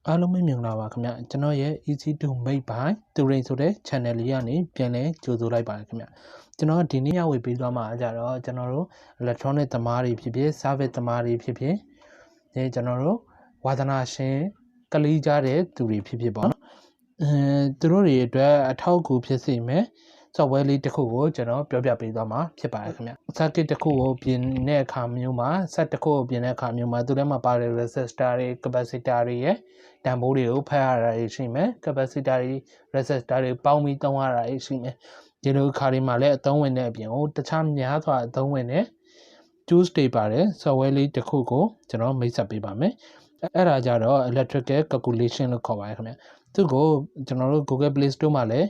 အားလုံးပဲမင်္ဂလာပါခင်ဗျကျွန်တော်ရဲ့ easy to make by သူရိန်ဆိုတဲ့ channel လေးကနေပြန်လဲကြိုဆိုလိုက်ပါတယ်ခင်ဗျကျွန်တော်ဒီနေ့ရဝေပေးသွားမှာကြတော့ကျွန်တော်တို့ electronic သမားတွေဖြစ်ဖြစ် service သမားတွေဖြစ်ဖြစ်ကျွန်တော်တို့ဝါသနာရှင်ကလေးကြတဲ့သူတွေဖြစ်ဖြစ်ပေါ့နော်သူတို့တွေအတွက်အထောက်အကူဖြစ်စေမယ်software လေးတစ်ခုကိုကျွန်တော်ပြောပြပေးသွားမှာဖြစ်ပါတယ်ခင်ဗျ circuit တစ်ခုကိုပြင်တဲ့အခါမျိုးမှာ set တစ်ခုကိုပြင်တဲ့အခါမျိုးမှာသူထဲမှာပါတဲ့ resistor တွေ capacitor တွေရဲ့တန်ဖိုးတွေကိုဖတ်ရတာရှိမယ် capacitor တွေ resistor တွေပေါင်းပြီးသုံးရတာရှိမယ်ဒီလိုခါတွေမှာလည်းအသုံးဝင်တဲ့အပြင်ကိုတခြားများစွာအသုံးဝင်တဲ့ tools တွေပါတယ် software လေးတစ်ခုကိုကျွန်တော်မိတ်ဆက်ပေးပါမယ်အဲ့ဒါကြတော့ electrical calculation လို့ခေါ်ပါတယ်ခင်ဗျသူ့ကိုကျွန်တော်တို့ Google Play Store မှာလည်း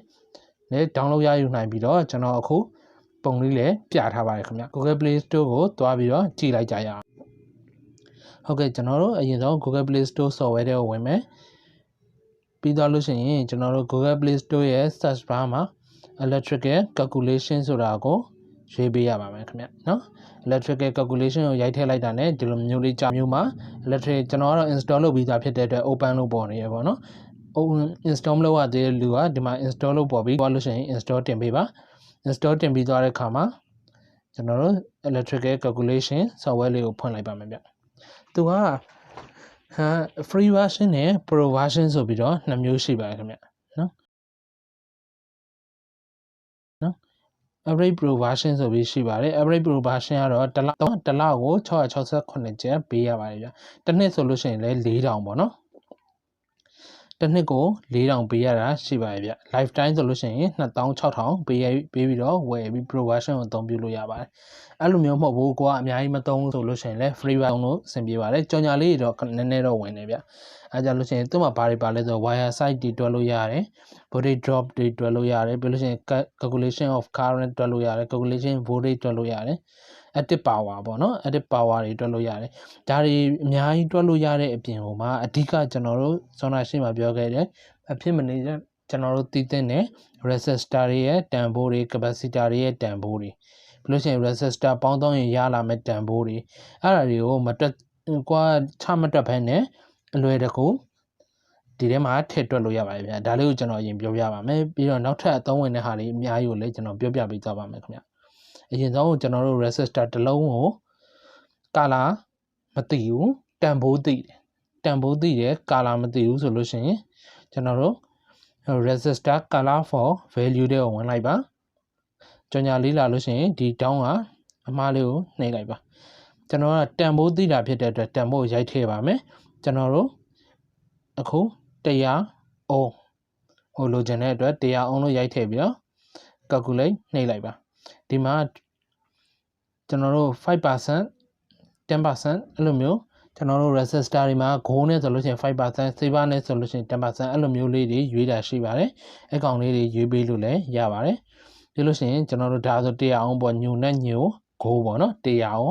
download ရယူနိုင်ပြီးတော့ကျွန်တော်အခုပုံလေးလည်းပြထားပါတယ်ခင်ဗျ Google Play Store ကိုတွားပြီးတော့ကြည့်လိုက်ကြရအောင်ဟုတ်ကဲ့ကျွန်တော်တို့အရင်ဆုံး Google Play Store software တွေကိုဝင်မယ်ပြီးတော့လို့ရှိရင်ကျွန်တော်တို့ Google Play Store ရဲ့ search bar မှာ electrical calculation ဆိုတာကိုရွေးပေးရပါမယ်ခင်ဗျနော် electrical calculation ကိုရိုက်ထည့်လိုက်တာနဲ့ဒီလိုမျိုးလေးကြာမျိုးမှာ electric ကျွန်တော်ကတော့ install လုပ်ပြီးသားဖြစ်တဲ့အတွက် open လို့ပေါ်နေရပေါ့နော်install မလုပ်ရသေးတဲ့လူကဒီမှာ install လုပ်ပေါ်ပြီးသွားလို့ရှိရင် install တင်ပေးပါ install တင်ပြီးသွားတဲ့အခါမှာကျွန်တော်တို့ electrical calculation software လေးကိုဖွင့်လိုက်ပါမယ်ဗျသူကfree version နဲ့ pro version ဆိုပြီးတော့နှစ်မျိုးရှိပါတယ်ခင်ဗျနော် average pro version ဆိုပြီးရှိပါတယ် average pro version ကတော့တစ်လကို668ကျပ်ပေးရပါတယ်ဗျတစ်နှစ်ဆိုလို့ရှိရင်လည်း4000ပေါ့နော်တစ်နှစ်ကို4000ပေးရတာရှိပါတယ်ဗျ lifetime ဆိုလို့ရှိရင်26000ပေးပြီးတော့ဝယ်ပြီး pro version ကိုအသုံးပြုလို့ရပါတယ်အဲ့လိုမျိုးမဟုတ်ဘူးကိုကအများကြီးမသုံးဆိုလို့ရှိရင်လည်း free version လို့အဆင်ပြေပါတယ်ကြော်ညာလေးတွေတော့နည်းနည်းတော့ဝင်နေဗျအဲ့ကြလို့ရှိရင်သူ့မှာဘာတွေပါလဲဆိုတော့ wire side တွေတွက်လို့ရတယ် voltage drop တွေတွက်လို့ရတယ်ပြီးလို့ရှိရင် calculation of current တွက်လို့ရတယ် calculation voltage တွက်လို့ရတယ် active power ပေါ့နော် active power တွေတွက်လို့ရတယ်ဒါတွေအများကြီးတွက်လို့ရတဲ့အပြင်ဟိုမှာအဓိကကျွန်တော်တို့ဆောနာရှိမှပြောခဲ့တယ်အဖြစ်မနေကျွန်တော်တို့သိတဲ့ resistor တွေရဲ့တန်ဖိုးတွေ capacitor တွေရဲ့တန်ဖိုးတွေပြီးလို့ရှိရင် resistor ပေါင်းသုံးရင်ရလာမဲ့တန်ဖိုးတွေအဲ့ဒါတွေကိုမတွက်ကွာချမတွက်ဖက်နဲ့အလွယ်တကူဒီထဲမှာထည့်တွက်လို့ရပါတယ်ဗျာဒါလေးကိုကျွန်တော်အရင်ပြောပြပါမယ်ပြီးတော့နောက်ထပ်အသုံးဝင်တဲ့ဟာတွေအများကြီးကိုလည်းကျွန်တော်ပြောပြပေးသွားပါမယ်ခင်ဗျအရင်ဆုံးကျွန်တော်တို့ resistor တစ်လုံးကိုကာလာမသိဘူးတန်ဖိုးသိတယ်ကာလာမသိဘူးဆိုလို့ရှိရင်ကျွန်တော်တို့ resistor color for value တွေကိုဝင်လိုက်ပါကြော်ညာလေးလာလို့ရှိရင်ဒီတောင်းကအမှားလေးကိုနှိပ်လိုက်ပါကျွန်တော်ကတန်ဖိုးသိတာဖြစ်တဲ့အတွက်တန်ဖိုးကိုရိုက်ထည့်ပါမယ်ကျွန်တော်တို့အခု100 ohm ဟိုလိုချင်တဲ့အတွက်100 ohm လို့ရိုက်ထည့်ပြီးတော့ calculate နှိပ်လိုက်ပါဒီမှာကျွန်တော်တို့ 5% 10% အဲ့လိုမျိုးကျွန်တော်တို့ resistor တွေမှာ gold နဲ့ဆိုလို့ရှိရင် 5% silver နဲ့ဆိုလို့ရှိရင် 10% အဲ့လိုမျိုးလေးတွေရွေးတာရှိပါတယ်အကောင်လေးတွေရွေးပေးလို့လည်းရပါတယ်ပြီးလို့ရှိရင်ကျွန်တော်တို့ဒါဆို100 ohm ပေါ့ညိုနဲ့ညို gold ပေါ့နော်100 ohm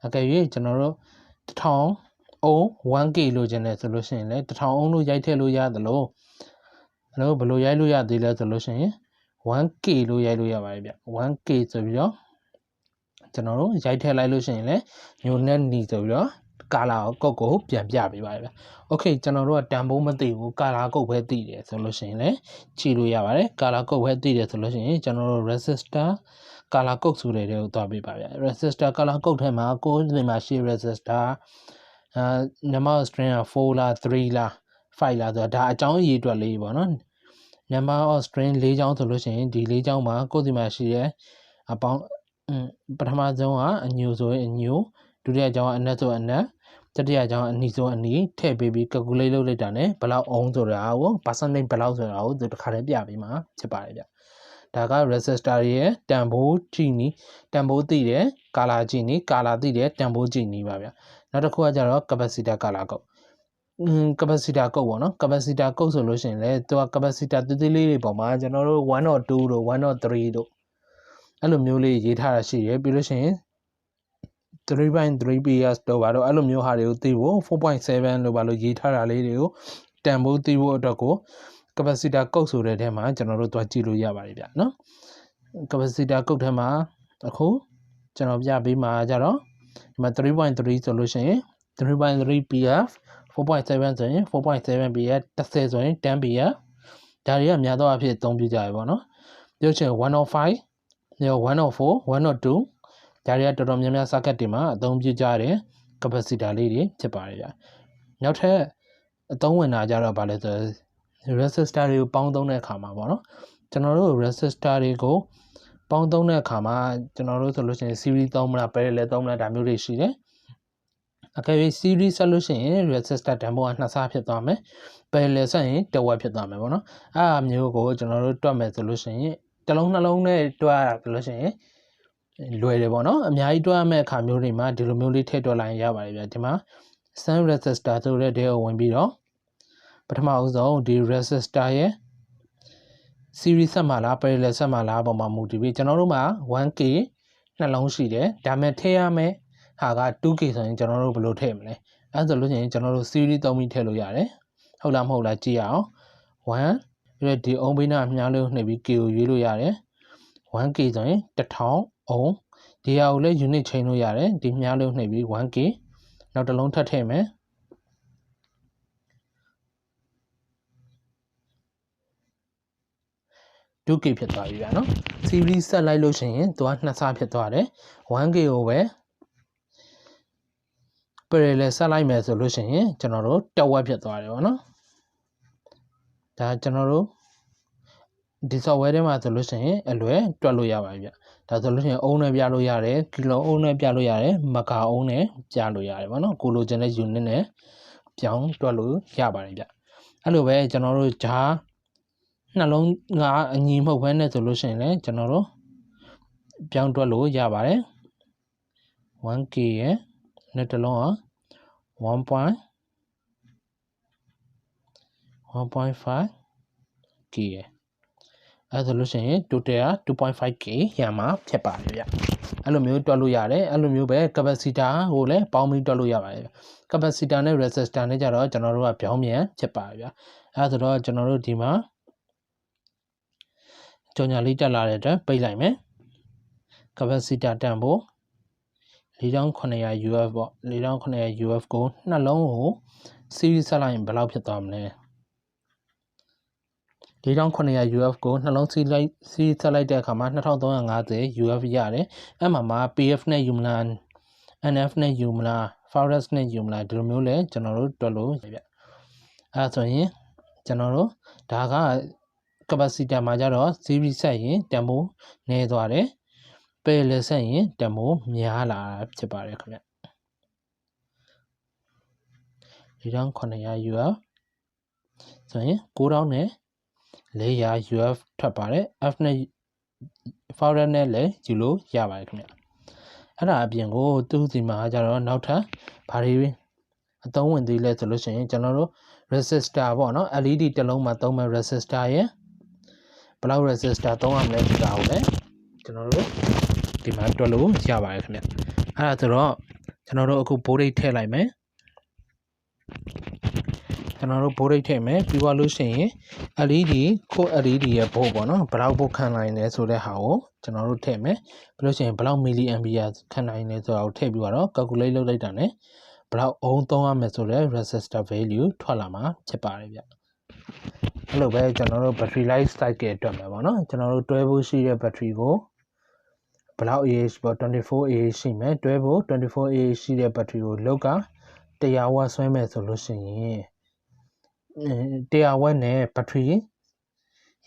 အကယ်၍ကျွန်တော်တို့1000 ohm 1k လို့ကျင်တယ်ဆိုလို့ရှိရင်လည်း1000 ohm လို့ရိုက်ထည့်လို့ရသလိုဘယ်လိုရိုက်လို့ရသေးလဲဆိုလို့ရှိရင် 1k လို့ရိုက်လို့ရပါတယ်ဗျ 1k ဆိုပြီးတော့ကျွန်တော်တို့ရိုက်ထည့်လိုက်လို့ရှိရင်လည်းညိုနဲ့နီဆိုပြီးတော့ကာလာကုတ်ကိုပြန်ပြပေးပါဗျ။ Okay ကျွန်တော်တို့ကတန်ဖိုးမသိဘူးကာလာကုတ်ပဲသိတယ်ဆိုလို့ရှိရင်လည်းကြည့်လို့ရပါတယ်ကာလာကုတ်ပဲသိတယ်ဆိုလို့ရှိရင်ကျွန်တော်တို့ resistor ကာလာကုတ်ဆိုတဲ့တွေကိုသွားပေးပါဗျ။ resistor ကာလာကုတ်ထဲမှာကိုယ်ဒီမှာရှိ resistor number of string 4လား3လား5လားဆိုတာဒါအကြောင်းအရေးအတွက်လေးပေါ့နော် number of string 4ချောင်းဆိုလို့ရှိရင်ဒီ4ချောင်းမှာကိုယ်ဒီမှာရှိတဲ့အပေါင်းပထမဆုံးကအညိုဆိုရင်အညိုဒုတိယအကြောင်းကအနက်ဆိုအနက်တတိယအကြောင်းအနီဆိုအနီထည့်ပေးပြီး calculate လုပ်လိုက်တာ ਨੇ ဘယ်လောက် ohm ဆိုတာကို percentage ဘယ်လောက်ဆိုတာကိုသူတစ်ခါတည်းပြပေးမှာဖြစ်ပါတယ်ဗျဒါက resistor ရဲ့တန်ဖိုးကြည့်နီတန်ဖိုးသိတယ်ကာလာကြည့်နီကာလာသိတယ်တန်ဖိုးကြည့်နီပါဗျနောက်တစ်ခုကကျတော့ capacitor ကာလာကုတ်capacitor ကုတ်ပေါ့နော် capacitor ကုတ်ဆိုလို့ရှိရင်လည်းသူက capacitor သေးသေးလေးတွေပေါ်မှာကျွန်တော်တို့1 or 2တို့1 or 3တို့အဲ့လိုမျိုးလေးရေးထားတာရှိရပြီးလို့ရှိရင် 3.3 ps တော့ဘာလို့အဲ့လိုမျိုးဟာတွေကိုသိဖို့ 4.7 လို့ဘာလို့ရေးထားတာလေးတွေကိုတန်ဖိုးသိဖို့အတွက်ကို capacitor ကုတ်ဆိုတဲ့ထဲမှာကျွန်တော်တို့သွားကြည့်လို့ရပါတယ်ဗျနော် capacitor ကုတ်ထဲမှာအခုကျွန်တော်ပြပေးမှာကြတော့ဒီမှာ 3.3 ဆိုလို့ရှိရင် 3.3 pf 4.7 ဆိုရင် 4.7 ပြည့်10ဆိုရင်10ပြည့်ဒါတွေကများသောအားဖြင့်အသုံးပြုကြရပါတော့ပြောချင်105 104 102ဒါတွေကတော်တော်များများ circuit တွေမှာအသုံးပြုကြတဲ့ capacitor လေးတွေဖြစ်ပါတယ်ဗျနောက်ထပ်အသုံးဝင်တာကြတော့ဗာလဲဆို resistor တွေကိုပေါင်းသုံးတဲ့အခါမှာပေါ့နော်ကျွန်တော်တို့ resistor တွေကိုပေါင်းသုံးတဲ့အခါမှာကျွန်တော်တို့ဆိုလို့ရှိရင် series သုံးမလား parallel သုံးမလားဒါမျိုးတွေရှိတယ်အကယ်၍ series ဆက်လို့ရှိရင် resistor တန်ဖိုးက2ဆဖြစ်သွားမယ် parallel ဆက်ရင်1 watt ဖြစ်သွားမယ်ပေါ့နော်အဲ့အမျိုးကိုကျွန်တော်တို့တွက်မယ်ဆိုလို့ရှိရင်တစ်လုံးနှလုံးနဲ့တွက်ရတာဆိုလို့ရှိရင်လွယ်တယ်ပေါ့နော်အများကြီးတွက်ရမယ့်အခါမျိုးတွေမှာဒီလိုမျိုးလေးထည့်တွက်လိုက်ရင်ရပါတယ်ဗျဒီမှာ shunt resistor ဆိုတဲ့တဲကိုဝင်ပြီးတော့ပထမအဆုံးဒီ resistor ရဲ့ series ဆက်မှာလား parallel ဆက်မှာလားအပေါ်မှာမူတည်ပြီးကျွန်တော်တို့မှာ 1k နှလုံးရှိတယ်ဒါမဲ့ထည့်ရမယ်ဟာက 2k ဆိုရင်ကျွန်တော်တို့ဘယ်လိုထည့်မလဲအဲဆိုလို့ရှိရင်ကျွန်တော်တို့ series သုံးပြီးထည့်လို့ရတယ်ဟုတ်လားမဟုတ်လားကြည့်ရအောင်1ပြီးတော့ဒီအုံးဘေးနားမြားလေးကိုနှိပ်ပြီး k ကိုရွေးလို့ရတယ် 1k ဆိုရင်1000အုံးဒီဟာကိုလည်း unit ချိန်လို့ရတယ်ဒီမြားလေးကိုနှိပ်ပြီး 1k နောက်တစ်လုံးထပ်ထည့်မယ်2k ဖြစ်သွားပြီဗျာနော် series ဆက်လိုက်လို့ရှိရင်သူက2ဆဖြစ်သွားတယ် 1k ကိုပဲ parallel ဆက်လိုက်မယ်ဆိုလို့ရှိရင်ကျွန်တော်တို့1 watt ဖြစ်သွားတယ်ဗောနော်ဒါကျွန်တော်တို့ဒီ software ထဲမှာဆိုလို့ရှိရင်အလွယ်တွက်လို့ရပါပြီဗျဒါဆိုလို့ရှိရင်အုံးနဲ့ပြလို့ရတယ်ကီလိုအုံးနဲ့ပြလို့ရတယ်မဂါအုံးနဲ့ပြလို့ရတယ်ဗောနော်ကိုလိုချင်တဲ့ unit နဲ့ပြောင်းတွက်လို့ရပါတယ်ဗျအဲ့လိုပဲကျွန်တော်တို့ဂျာနှလုံးကအညီမဟုတ်ဘဲနဲ့ဆိုလို့ရှိရင်လည်းကျွန်တော်တို့ပြောင်းတွက်လို့ရပါတယ် 1k ရဲ့နှစ်တစ်လုံးက 1.5k ရဲ့အဲဆိုလို့ရှိရင် total က 2.5k ရမှာဖြစ်ပါတယ်ဗျအဲ့လိုမျိုးတွက်လို့ရတယ်အဲ့လိုမျိုးပဲ capacitor ကိုလည်းပေါင်းပြီးတွက်လို့ရပါတယ် capacitor နဲ့ resistor နဲ့ကြတော့ကျွန်တော်တို့ကပြောင်းပြန်ဖြစ်ပါတယ်ဗျအဲဆိုတော့ကျွန်တော်တို့ဒီမှာကြော်ညာလေးတက်လာတဲ့အတွက်ပိတ်လိုက်မယ် capacitor တန်ဖိုး4900 UF ပေါ့4900 UF ကိုနှလုံးကို series ဆက်လိုက်ရင်ဘယ်လောက်ဖြစ်သွားမလဲ4900 UF ကိုနှလုံး series ဆက်လိုက်တဲ့အခါမှာ2350 UF ရတယ်အဲ့မှာ PF နဲ့ယူမလား NF နဲ့ယူမလား Forex နဲ့ယူမလားဒီလိုမျိုးလဲကျွန်တော်တို့တွက်လို့ရဗျအဲ့ဆိုရင်ကျွန်တော်တို့ဒါက capacitor မှာကြတော့ series ဆက်ရင်တန်ဖိုးနည်းသွားတယ် parallel ဆက်ရင်တန်ဖိုးများလာဖြစ်ပါတယ်ခင်ဗျ4900 UF ဆိုရင်9400 UF ထွက်ပါတယ် F နဲ့ Forex နဲ့လည်းယူလို့ရပါတယ်ခင်ဗျအဲ့ဒါအပြင်ကိုသူ့စီမှာကြတော့နောက်ထပ်ဘာတွေအသုံးဝင်သေးလဲဆိုလို့ရှိရင်ကျွန်တော်တို့ resistor ပေါ့နော် LED တစ်လုံးမှာသုံးမဲ့ resistor ရဲ့ဘယ်လောက် resistor သုံးရမလဲဆိုတာကိုလည်းကျွန်တော်တို့ဒီမှာတွက်လို့ရပါတယ်ခင်ဗျအဲ့ဒါဆိုတော့ကျွန်တော်တို့အခု voltage ထည့်လိုက်မယ်ကျွန်တော်တို့ voltage ထည့်မယ်ပြီးသွားလို့ရှိရင် LED ကို LED ရဲ့ဘို့ပေါ့နော်ဘယ်လောက်ဘို့ခံနိုင်လဲဆိုတဲ့ဟာကိုကျွန်တော်တို့ထည့်မယ်ပြီးလို့ရှိရင်ဘယ်လောက် milli ampere ခံနိုင်လဲဆိုတာကိုထည့်ပြီးတော့ calculate လုပ်လိုက်တာ ਨੇ ဘယ်လောက်အုံးသုံးရမယ်ဆိုတဲ့ resistor value ထွက်လာမှာဖြစ်ပါတယ်ဗျအဲ့လိုပဲကျွန်တော်တို့ battery life cycle အတွက်မှာပေါ့နော်ကျွန်တော်တို့တွဲဖို့ရှိတဲ့ battery ကိုဘယ်လောက် AH ပေါ့ 24AH ရှိမယ်တွဲဖို့ 24AH ရှိတဲ့ battery ကိုလောက်က100 watt ဆွဲမယ်ဆိုလို့ရှိရင်100 watt နဲ့ battery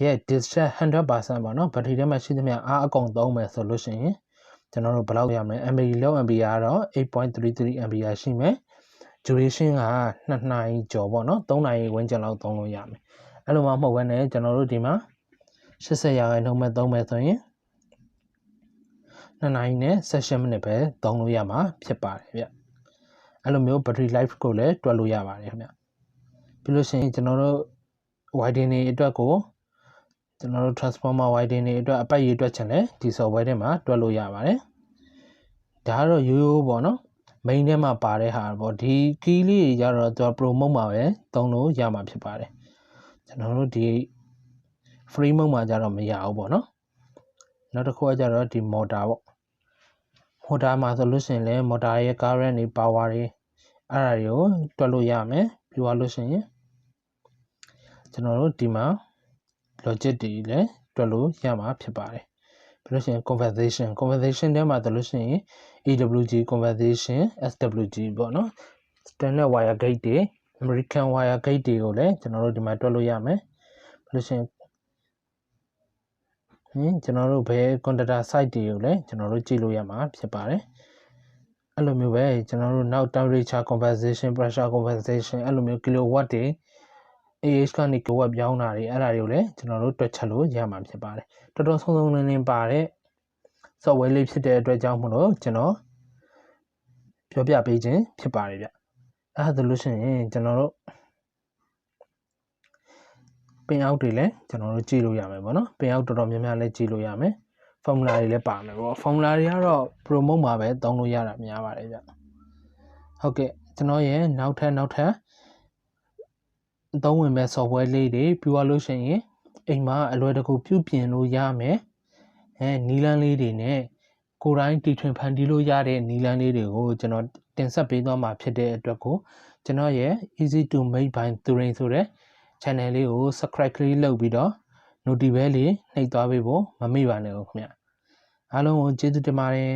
ရဲ့ discharge 100% ပေါ့နော် battery ထဲမှာရှိသမျှအားအကုန်သုံးမယ်ဆိုလို့ရှိရင်ကျွန်တော်တို့ဘယ်လောက်ရမလဲ ampere လောက် ampere ကတော့ 8.33 ampere ရှိမယ် duration က2နာရီကျော်ပေါ့နော်3နာရီဝန်းကျင်လောက်သုံးလို့ရမယ်အဲ့လိုမှမဟုတ်ဘဲနဲ့ကျွန်တော်တို့ဒီမှာ80%မဲ့သုံးမယ်ဆိုရင်2နာရီနဲ့18မိနစ်ပဲသုံးလို့ရမှာဖြစ်ပါတယ်ဗျအဲ့လိုမျိုး battery life ကိုလည်းတွက်လို့ရပါတယ်ခင်ဗျပြီးလို့ရှိရင်ကျွန်တော်တို့ wiring တွေအတွက်ကိုကျွန်တော်တို့ transformer wiring တွေအတွက်အပတ်ရေးတွက်ချင်တယ်ဒီ software ထဲမှာတွက်လို့ရပါတယ်ဒါကတော့ရိုးရိုးပေါ့နော် main ထဲမှာပါတဲ့ဟာပေါ့ဒီ key လေးတွေကြတော့သူက promote မှာပဲသုံးလို့ရမှာဖြစ်ပါတယ်ကျွန်တော်တို့ဒီ free mode မှာကြတော့မရဘူးပေါ့နော်နောက်တစ်ခုကကြတော့ဒီ motor ပေါ့ motor မှာဆိုလို့ရှိရင်လည်း motor ရဲ့ current တွေ power တွေ အဲ့ဒါတွေကိုတွက်လို့ရမယ်ပြီးသွားလို့ရှိရင်ကျွန်တော်တို့ဒီမှာ logic တွေလည်းတွက်လို့ရမှာဖြစ်ပါတယ်ပြီးလို့ရှိရင် conversation ထဲမှာဆိုလို့ရှိရင် AWG conversation SWG ပေါ့နော် standard wire gate တွေ American wire gate တွေကိုလည်းကျွန်တော်တို့ဒီမှာတွက်လို့ရမယ်ပြီးလို့ရှိရင်ကျွန်တော်တို့ဘယ် conductor site တွေကိုလည်းကျွန်တော်တို့ကြည့်လို့ရမှာဖြစ်ပါတယ်အဲ့လိုမျိုးပဲကျွန်တော်တို့နောက် temperature compensation pressure compensation အဲ့လိုမျိုး kilowatt တွေ AH ကနေ kilowatt ပြောင်းတာတွေအဲ့ဒါတွေကိုလည်းကျွန်တော်တို့တွက်ချက်လို့ရမှာဖြစ်ပါတယ်တော်တော်ဆုံးဆုံးလင်းလင်းပါတဲ့ software လေးဖြစ်တဲ့အတွက်ကြောင့်မလို့ကျွန်တော်ပြောပြပေးခြင်းဖြစ်ပါတယ်ဗျအဲ့ဒါဆိုလို့ရှိရင်ကျွန်တော်တို့ပင်အောက်တွေလည်းကျွန်တော်တို့ကြည့်လို့ရမယ်ပေါ့နော်ပင်အောက်တော်တော်များများလည်းကြည့်လို့ရမယ် formula တွေလည်းပါမယ်ပေါ့ formula တွေကတော့ promote မှာပဲသုံးလို့ရတာများပါတယ်ဗျဟုတ်ကဲ့ကျွန်တော်ရဲ့နောက်ထပ်သုံးဝင်မဲ့ software လေးတွေပြီးသွားလို့ရှိရင်အိမ်မှာအလွယ်တကူပြုပြင်လို့ရမယ်နီလန်းလေးတွေနဲ့ကိုယ်တိုင်းတီထွင်ဖန်တီးလို့ရတဲ့နီလန်းလေးတွေကိုကျွန်တော်တင်ဆက်ပေးသွားမှာဖြစ်တဲ့အတွက်ကိုကျွန်တော်ရဲ့ easy to make by Turing ဆိုတဲ့ channel လေးကို subscribe ကလေးလုပ်ပြီးတော့ notification လေးနှိပ်သွားပေးဖို့မမေ့ပါနဲ့ခင်ဗျအားလုံးကိုကျေးဇူးတင်ပါတယ်